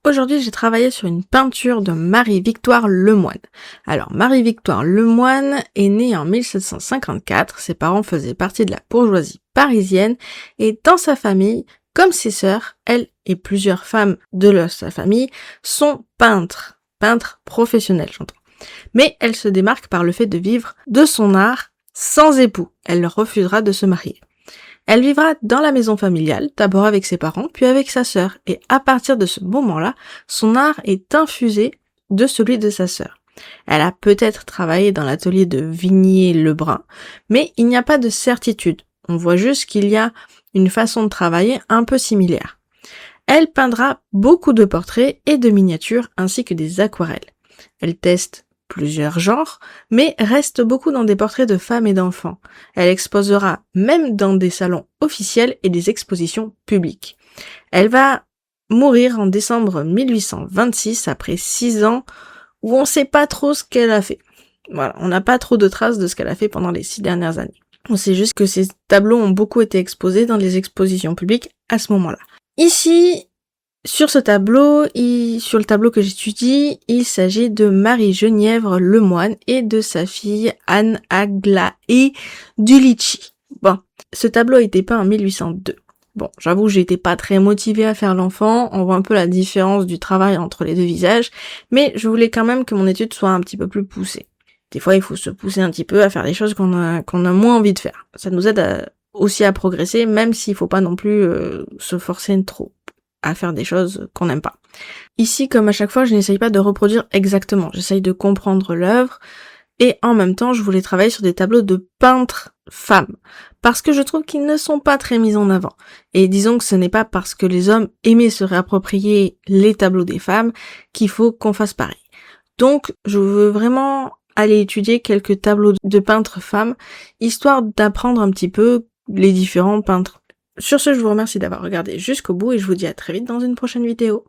Aujourd'hui, j'ai travaillé sur une peinture de Marie-Victoire Lemoine. Alors, Marie-Victoire Lemoine est née en 1754, ses parents faisaient partie de la bourgeoisie parisienne, et dans sa famille, comme ses sœurs, elle et plusieurs femmes de sa famille sont peintres professionnels, j'entends. Mais elle se démarque par le fait de vivre de son art sans époux. Elle refusera de se marier. Elle vivra dans la maison familiale, d'abord avec ses parents, puis avec sa sœur, et à partir de ce moment-là, son art est infusé de celui de sa sœur. Elle a peut-être travaillé dans l'atelier de Vignier-Lebrun, mais il n'y a pas de certitude. On voit juste qu'il y a une façon de travailler un peu similaire. Elle peindra beaucoup de portraits et de miniatures, ainsi que des aquarelles. Elle teste plusieurs genres, mais reste beaucoup dans des portraits de femmes et d'enfants. Elle exposera même dans des salons officiels et des expositions publiques. Elle va mourir en décembre 1826 après 6 ans où on sait pas trop ce qu'elle a fait. Voilà, on n'a pas trop de traces de ce qu'elle a fait pendant les 6 dernières années. On sait juste que ces tableaux ont beaucoup été exposés dans les expositions publiques à ce moment-là. Ici, sur le tableau que j'étudie, il s'agit de Marie-Genièvre Lemoine et de sa fille Anne-Aglaé Dulichi. Bon, ce tableau a été peint en 1802. Bon, j'avoue, j'étais pas très motivée à faire l'enfant, on voit un peu la différence du travail entre les deux visages, mais je voulais quand même que mon étude soit un petit peu plus poussée. Des fois, il faut se pousser un petit peu à faire des choses qu'on a moins envie de faire. Ça nous aide aussi à progresser, même s'il faut pas non plus se forcer trop à faire des choses qu'on n'aime pas. Ici, comme à chaque fois, je n'essaye pas de reproduire exactement. J'essaye de comprendre l'œuvre et en même temps, je voulais travailler sur des tableaux de peintres femmes parce que je trouve qu'ils ne sont pas très mis en avant. Et disons que ce n'est pas parce que les hommes aimaient se réapproprier les tableaux des femmes qu'il faut qu'on fasse pareil. Donc, je veux vraiment aller étudier quelques tableaux de peintres femmes, histoire d'apprendre un petit peu les différents peintres. Sur ce, je vous remercie d'avoir regardé jusqu'au bout et je vous dis à très vite dans une prochaine vidéo.